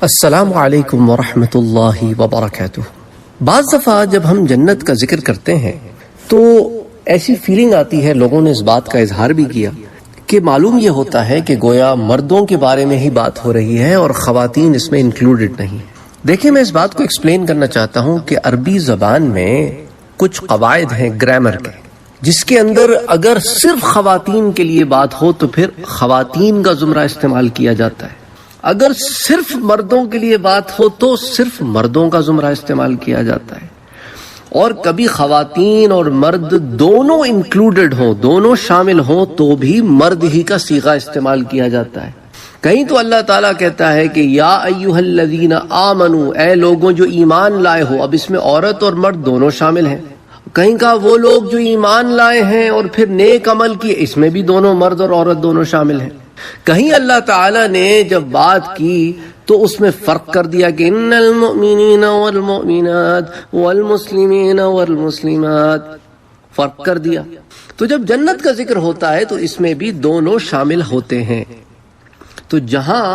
السلام علیکم ورحمۃ اللہ وبرکاتہ۔ بعض دفعہ جب ہم جنت کا ذکر کرتے ہیں تو ایسی فیلنگ آتی ہے، لوگوں نے اس بات کا اظہار بھی کیا کہ معلوم یہ ہوتا ہے کہ گویا مردوں کے بارے میں ہی بات ہو رہی ہے اور خواتین اس میں انکلوڈڈ نہیں۔ دیکھیں، میں اس بات کو ایکسپلین کرنا چاہتا ہوں کہ عربی زبان میں کچھ قواعد ہیں گرامر کے، جس کے اندر اگر صرف خواتین کے لیے بات ہو تو پھر خواتین کا زمرہ استعمال کیا جاتا ہے، اگر صرف مردوں کے لیے بات ہو تو صرف مردوں کا زمرہ استعمال کیا جاتا ہے، اور کبھی خواتین اور مرد دونوں انکلوڈڈ ہوں، دونوں شامل ہوں تو بھی مرد ہی کا صیغہ استعمال کیا جاتا ہے۔ کہیں تو اللہ تعالیٰ کہتا ہے کہ یا ایھا الذین آمنو، اے لوگوں جو ایمان لائے ہو، اب اس میں عورت اور مرد دونوں شامل ہیں۔ کہیں کہا وہ لوگ جو ایمان لائے ہیں اور پھر نیک عمل کیے، اس میں بھی دونوں مرد اور عورت دونوں شامل ہیں۔ کہیں اللہ تعالیٰ نے جب بات کی تو اس میں فرق کر دیا کہ ان المؤمنین والمؤمنات والمسلمین والمسلمات، فرق کر دیا۔ تو جب جنت کا ذکر ہوتا ہے تو اس میں بھی دونوں شامل ہوتے ہیں۔ تو جہاں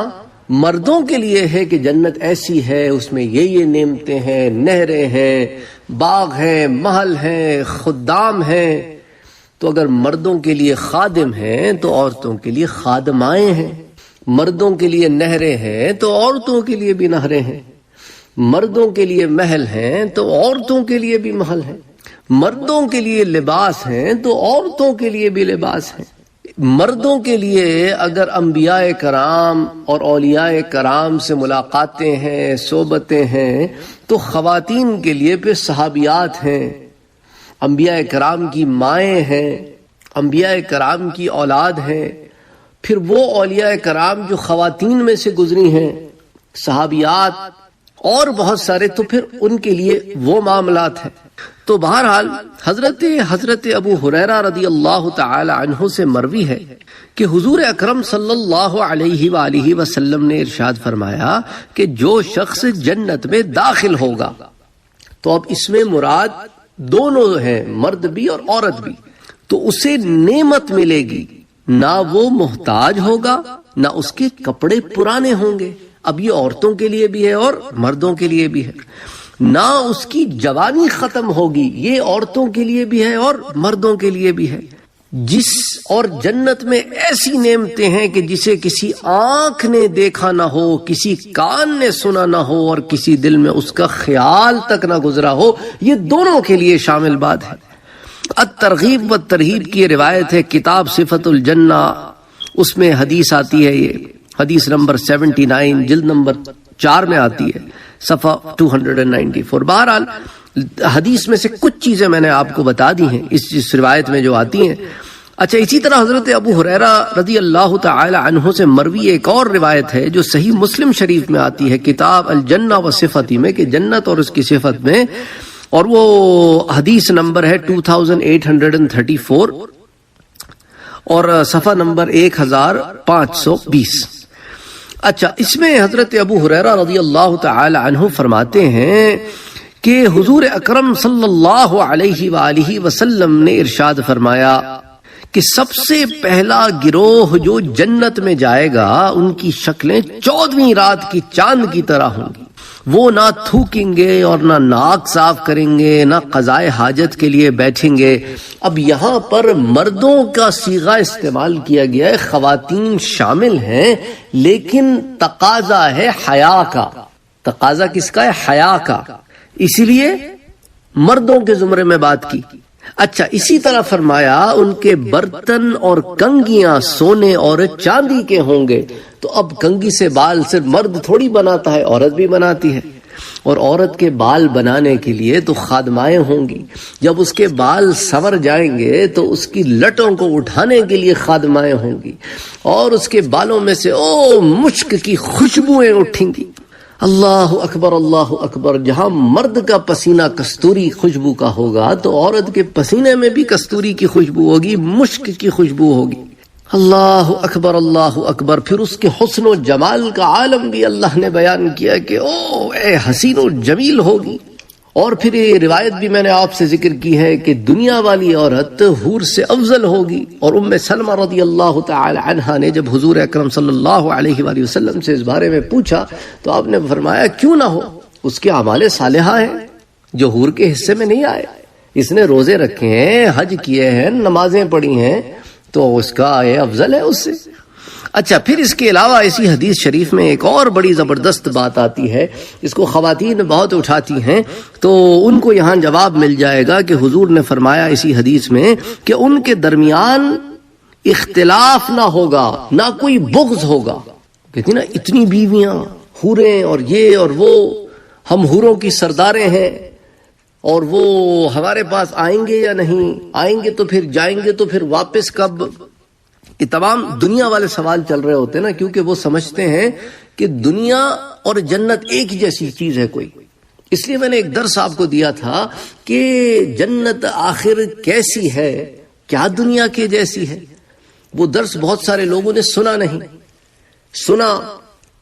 مردوں کے لیے ہے کہ جنت ایسی ہے، اس میں یہ نعمتیں ہیں، نہریں ہیں، باغ ہیں، محل ہیں، خدام ہیں، تو اگر مردوں کے لیے خادم ہیں تو عورتوں کے لیے خادمائیں ہیں، مردوں کے لیے نہریں ہیں تو عورتوں کے لیے بھی نہریں ہیں، مردوں کے لیے محل ہیں تو عورتوں کے لیے بھی محل ہیں، مردوں کے لیے لباس ہیں تو عورتوں کے لیے بھی لباس ہیں۔ مردوں کے لیے اگر انبیاء کرام اور اولیاء کرام سے ملاقاتیں ہیں، صحبتیں ہیں، تو خواتین کے لیے پھر صحابیات ہیں، انبیاء کرام کی مائیں ہیں، انبیاء کرام کی اولاد ہیں، پھر وہ اولیاء کرام جو خواتین میں سے گزری ہیں، صحابیات اور بہت سارے، تو پھر ان کے لیے وہ معاملات ہیں۔ تو بہرحال حضرت ابو ہریرہ رضی اللہ تعالی عنہ سے مروی ہے کہ حضور اکرم صلی اللہ علیہ وآلہ وسلم نے ارشاد فرمایا کہ جو شخص جنت میں داخل ہوگا، تو اب اس میں مراد دونوں ہیں، مرد بھی اور عورت بھی، تو اسے نعمت ملے گی، نہ وہ محتاج ہوگا، نہ اس کے کپڑے پرانے ہوں گے۔ اب یہ عورتوں کے لیے بھی ہے اور مردوں کے لیے بھی ہے۔ نہ اس کی جوانی ختم ہوگی، یہ عورتوں کے لیے بھی ہے اور مردوں کے لیے بھی ہے۔ اور جنت میں ایسی نعمتیں ہیں کہ جسے کسی آنکھ نے دیکھا نہ ہو، کسی کان نے سنا نہ ہو اور کسی دل میں اس کا خیال تک نہ گزرا ہو، یہ دونوں کے لیے شامل بات ہے۔ الترغیب و ترہیب کی روایت ہے، کتاب صفت الجنہ، اس میں حدیث آتی ہے، یہ حدیث نمبر 79 جلد نمبر 4 میں آتی ہے، صفحہ 294۔ بہرحال حدیث میں سے کچھ چیزیں میں نے آپ کو بتا دی ہیں اس روایت میں جو آتی ہیں۔ اچھا، اسی طرح حضرت ابو ہریرہ رضی اللہ تعالی عنہ سے مروی ایک اور روایت ہے جو صحیح مسلم شریف میں آتی ہے، کتاب الجنہ و صفتی میں، کہ جنت اور اس کی صفت میں، اور وہ حدیث نمبر ہے 2834 اور صفحہ نمبر 1520۔ اچھا، اس میں حضرت ابو ہریرہ رضی اللہ تعالی عنہ فرماتے ہیں کہ حضور اکرم صلی اللہ علیہ وآلہ وسلم نے ارشاد فرمایا کہ سب سے پہلا گروہ جو جنت میں جائے گا، ان کی شکلیں 14ویں رات کی چاند کی طرح ہوں گی۔ وہ نہ تھوکیں گے اور نہ ناک صاف کریں گے، نہ قضائے حاجت کے لیے بیٹھیں گے۔ اب یہاں پر مردوں کا صیغہ استعمال کیا گیا ہے، خواتین شامل ہیں، لیکن تقاضا ہے حیا کا۔ تقاضا کس کا ہے؟ حیا کا، اسی لیے مردوں کے زمرے میں بات کی۔ اچھا، اسی طرح فرمایا ان کے برتن اور کنگیاں سونے اور چاندی کے ہوں گے۔ تو اب کنگھی سے بال صرف مرد تھوڑی بناتا ہے، عورت بھی بناتی ہے، اور عورت کے بال بنانے کے لیے تو خادمائیں ہوں گی۔ جب اس کے بال سنور جائیں گے تو اس کی لٹوں کو اٹھانے کے لیے خادمائیں ہوں گی، اور اس کے بالوں میں سے مشک کی خوشبوئیں اٹھیں گی۔ اللہ اکبر، اللہ اکبر۔ جہاں مرد کا پسینہ کستوری خوشبو کا ہوگا تو عورت کے پسینے میں بھی کستوری کی خوشبو ہوگی، مشک کی خوشبو ہوگی۔ اللہ اکبر، اللہ اکبر۔ پھر اس کے حسن و جمال کا عالم بھی اللہ نے بیان کیا کہ اے حسین و جمیل ہوگی، اور پھر یہ روایت بھی میں نے آپ سے ذکر کی ہے کہ دنیا والی عورت حور سے افضل ہوگی. اور ام سلمہ رضی اللہ تعالی عنہا نے جب حضور اکرم صلی اللہ علیہ وآلہ وسلم سے اس بارے میں پوچھا تو آپ نے فرمایا کیوں نہ ہو، اس کے اعمال صالحہ ہیں جو حور کے حصے میں نہیں آئے. اس نے روزے رکھے ہیں، حج کیے ہیں، نمازیں پڑھی ہیں، تو اس کا یہ افضل ہے اس سے. اچھا، پھر اس کے علاوہ اسی حدیث شریف میں ایک اور بڑی زبردست بات آتی ہے، اس کو خواتین بہت اٹھاتی ہیں، تو ان کو یہاں جواب مل جائے گا کہ حضور نے فرمایا اسی حدیث میں کہ ان کے درمیان اختلاف نہ ہوگا، نہ کوئی بغض ہوگا. کہتی نا اتنی بیویاں، حوریں اور یہ اور وہ، ہم حوروں کی سرداریں ہیں اور وہ ہمارے پاس آئیں گے یا نہیں آئیں گے، تو پھر جائیں گے تو پھر واپس کب. یہ تمام دنیا والے سوال چل رہے ہوتے ہیں نا، کیونکہ وہ سمجھتے ہیں کہ دنیا اور جنت ایک جیسی چیز ہے کوئی. اس لیے میں نے ایک درس آپ کو دیا تھا کہ جنت آخر کیسی ہے، کیا دنیا کے جیسی ہے. وہ درس بہت سارے لوگوں نے سنا نہیں، سنا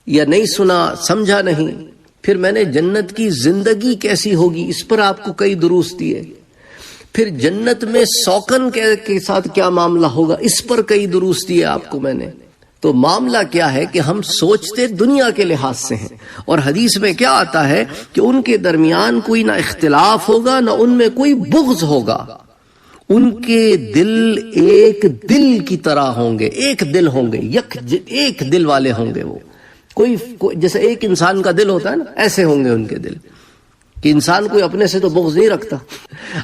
یا نہیں سنا، سمجھا نہیں. پھر میں نے جنت کی زندگی کیسی ہوگی اس پر آپ کو کئی دروس دیے. پھر جنت میں سوکن کے ساتھ کیا معاملہ ہوگا اس پر کئی دروس دیے آپ کو میں نے. تو معاملہ کیا ہے کہ ہم سوچتے دنیا کے لحاظ سے ہیں، اور حدیث میں کیا آتا ہے کہ ان کے درمیان کوئی نہ اختلاف ہوگا، نہ ان میں کوئی بغض ہوگا. ان کے دل ایک دل کی طرح ہوں گے، ایک دل ہوں گے، ایک دل والے ہوں گے. وہ کوئی جیسے ایک انسان کا دل ہوتا ہے نا، ایسے ہوں گے ان کے دل، کہ انسان کوئی اپنے سے تو بغض نہیں رکھتا.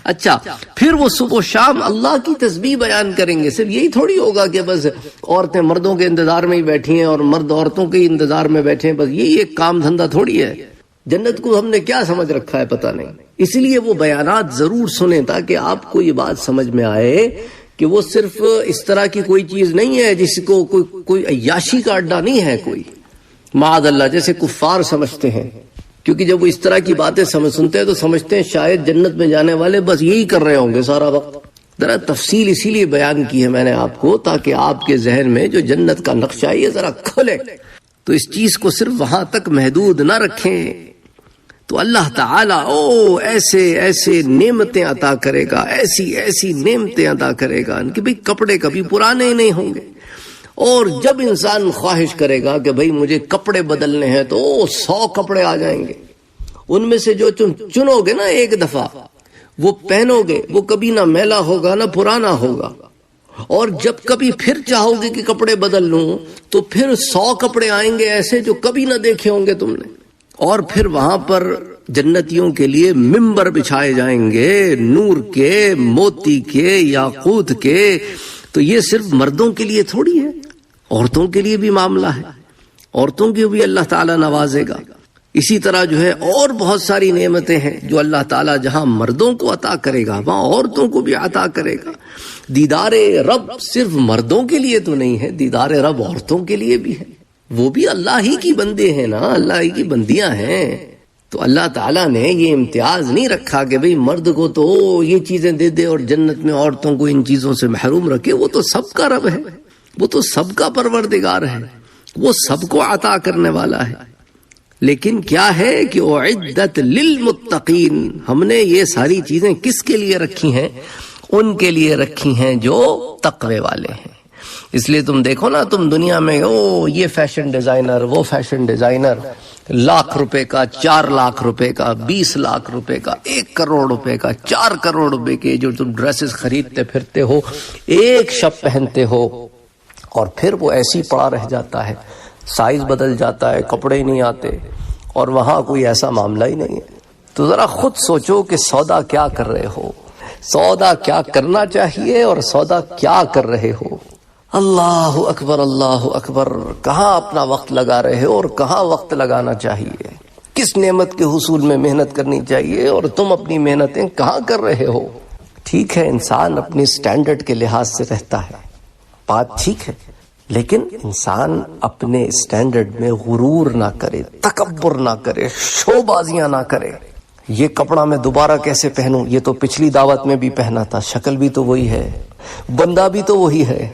اچھا، پھر وہ صبح و شام اللہ کی تسبیح بیان کریں گے. صرف یہی تھوڑی ہوگا کہ بس عورتیں مردوں کے انتظار میں ہی بیٹھی ہیں اور مرد عورتوں کے انتظار میں بیٹھے ہیں، بس یہی ایک کام دھندا تھوڑی ہے. جنت کو ہم نے کیا سمجھ رکھا ہے پتہ نہیں. اس لیے وہ بیانات ضرور سنیں تاکہ آپ کو یہ بات سمجھ میں آئے کہ وہ صرف اس طرح کی کوئی چیز نہیں ہے جس کو کوئی عیاشی کا اڈا نہیں ہے کوئی، معاذ اللہ، جیسے کفار سمجھتے ہیں. کیونکہ جب وہ اس طرح کی باتیں سنتے ہیں تو سمجھتے ہیں شاید جنت میں جانے والے بس یہی کر رہے ہوں گے سارا وقت. ذرا تفصیل اسی لیے بیان کی ہے میں نے آپ کو تاکہ آپ کے ذہن میں جو جنت کا نقشہ ہے یہ ذرا کھلے، تو اس چیز کو صرف وہاں تک محدود نہ رکھیں. تو اللہ تعالیٰ ایسے ایسے نعمتیں عطا کرے گا، ایسی ایسی نعمتیں عطا کرے گا کہ بھئی کپڑے کبھی پرانے نہیں ہوں گے. اور جب انسان خواہش کرے گا کہ بھئی مجھے کپڑے بدلنے ہیں تو 100 کپڑے آ جائیں گے. ان میں سے جو چنو گے نا ایک دفعہ وہ پہنو گے، وہ کبھی نہ میلا ہوگا نہ پرانا ہوگا. اور جب کبھی پھر چاہو گے کہ کپڑے بدل لوں تو پھر 100 کپڑے آئیں گے ایسے جو کبھی نہ دیکھے ہوں گے تم نے. اور پھر وہاں پر جنتیوں کے لیے ممبر بچھائے جائیں گے، نور کے، موتی کے، یاقوت کے. تو یہ صرف مردوں کے لیے تھوڑی ہے، عورتوں کے لیے بھی معاملہ ہے. عورتوں کی بھی اللہ تعالیٰ نوازے گا. اسی طرح جو ہے اور بہت ساری نعمتیں ہیں جو اللہ تعالیٰ جہاں مردوں کو عطا کرے گا وہاں عورتوں کو بھی عطا کرے گا. دیدار رب صرف مردوں کے لیے تو نہیں ہے، دیدار رب عورتوں کے لیے بھی ہے. وہ بھی اللہ ہی کی بندے ہیں نا، اللہ ہی کی بندیاں ہیں. تو اللہ تعالیٰ نے یہ امتیاز نہیں رکھا کہ بھئی مرد کو تو یہ چیزیں دے دے اور جنت میں عورتوں کو ان چیزوں سے محروم رکھے. وہ تو سب کا رب ہے، وہ تو سب کا پروردگار ہے، وہ سب کو عطا کرنے والا ہے. لیکن کیا ہے کہ اعدت للمتقین، ہم نے یہ ساری چیزیں کس کے لیے رکھی ہیں؟ ان کے لیے رکھی ہیں جو تقوی والے ہیں. اس لیے تم دیکھو نا، تم دنیا میں یہ فیشن ڈیزائنر، وہ فیشن ڈیزائنر، لاکھ روپے کا، 4 لاکھ روپے کا، 20 لاکھ روپے کا، 1 کروڑ روپے کا، 4 کروڑ روپے کے جو تم ڈریسز خریدتے پھرتے ہو، ایک شب پہنتے ہو اور پھر وہ ایسی پڑا رہ جاتا ہے، سائز بدل جاتا ہے، کپڑے نہیں آتے، اور وہاں کوئی ایسا معاملہ ہی نہیں ہے. تو ذرا خود سوچو کہ سودا کیا کر رہے ہو، سودا کیا کرنا چاہیے اور سودا کیا کر رہے ہو. اللہ اکبر، اللہ اکبر. کہاں اپنا وقت لگا رہے ہو اور کہاں وقت لگانا چاہیے، کس نعمت کے حصول میں محنت کرنی چاہیے اور تم اپنی محنتیں کہاں کر رہے ہو. ٹھیک ہے انسان اپنی سٹینڈرڈ کے لحاظ سے رہتا ہے، بات ٹھیک ہے، لیکن انسان اپنے سٹینڈرڈ میں غرور نہ کرے، تکبر نہ کرے، شو بازیاں نہ کرے. یہ کپڑا میں دوبارہ کیسے پہنوں، یہ تو پچھلی دعوت میں بھی پہنا تھا، شکل بھی تو وہی ہے، بندہ بھی تو وہی ہے.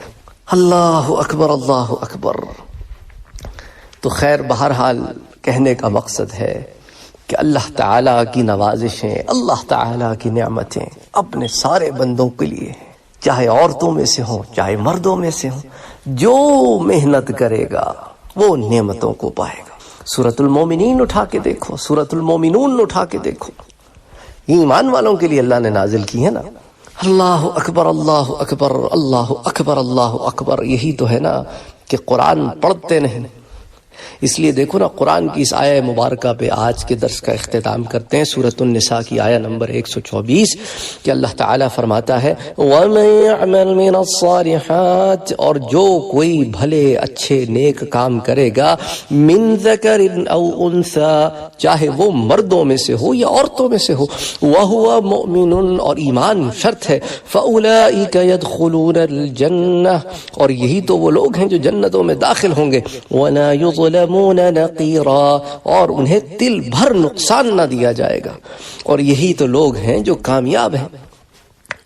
اللہ اکبر، اللہ اکبر. تو خیر بہرحال کہنے کا مقصد ہے کہ اللہ تعالیٰ کی نوازشیں، اللہ تعالیٰ کی نعمتیں اپنے سارے بندوں کے لیے، چاہے عورتوں میں سے ہوں چاہے مردوں میں سے ہوں، جو محنت کرے گا وہ نعمتوں کو پائے گا۔ سورۃ المومنین اٹھا کے دیکھو، سورۃ المومنون اٹھا کے دیکھو، ایمان والوں کے لیے اللہ نے نازل کی ہے نا۔ اللہ اکبر اللہ اکبر اللہ اکبر اللہ اکبر، یہی تو ہے نا کہ قرآن پڑھتے نہیں۔ اس لیے دیکھو نا، قرآن کی اس آیہ مبارکہ پہ آج کے درس کا اختتام کرتے ہیں، سورۃ النساء کی آیہ نمبر 124 کہ اللہ تعالیٰ فرماتا ہے وَمَن يَعْمَلْ مِنَ الصَّالِحَاتِ، اور جو کوئی بھلے اچھے نیک کام کرے گا، مِن ذَكَرٍ أَوْ أُنثَىٰ، چاہے وہ مردوں میں سے ہو یا عورتوں میں سے ہو، وَهُوَ مُؤْمِنٌ، اور ایمان شرط ہے، فَأُولَٰئِكَ يَدْخُلُونَ الْجَنَّةَ، اور یہی تو وہ لوگ ہیں جو جنتوں میں داخل ہوں گے، وَلَا يُظْلَمُونَ نقیرا، اور انہیں تل بھر نقصان نہ دیا جائے گا، اور یہی تو لوگ ہیں جو کامیاب ہیں۔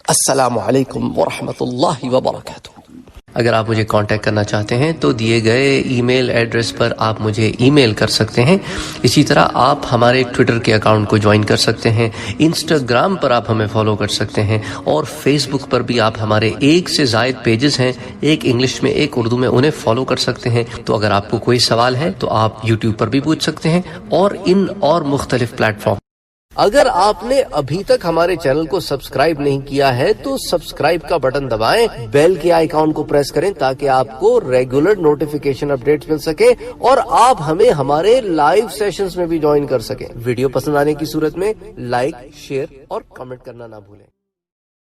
السلام علیکم ورحمۃ اللہ وبرکاتہ۔ اگر آپ مجھے کانٹیکٹ کرنا چاہتے ہیں تو دیے گئے ای میل ایڈریس پر آپ مجھے ای میل کر سکتے ہیں۔ اسی طرح آپ ہمارے ٹویٹر کے اکاؤنٹ کو جوائن کر سکتے ہیں، انسٹاگرام پر آپ ہمیں فالو کر سکتے ہیں، اور فیس بک پر بھی آپ ہمارے 1 سے زائد پیجز ہیں، ایک انگلش میں ایک اردو میں، انہیں فالو کر سکتے ہیں۔ تو اگر آپ کو کوئی سوال ہے تو آپ یوٹیوب پر بھی پوچھ سکتے ہیں، اور ان اور مختلف پلیٹ فارم۔ اگر آپ نے ابھی تک ہمارے چینل کو سبسکرائب نہیں کیا ہے تو سبسکرائب کا بٹن دبائیں، بیل کے آئیکن کو پریس کریں تاکہ آپ کو ریگولر نوٹیفیکیشن اپڈیٹس مل سکے، اور آپ ہمیں ہمارے لائیو سیشنز میں بھی جوائن کر سکیں۔ ویڈیو پسند آنے کی صورت میں لائک، شیئر اور کمنٹ کرنا نہ بھولیں۔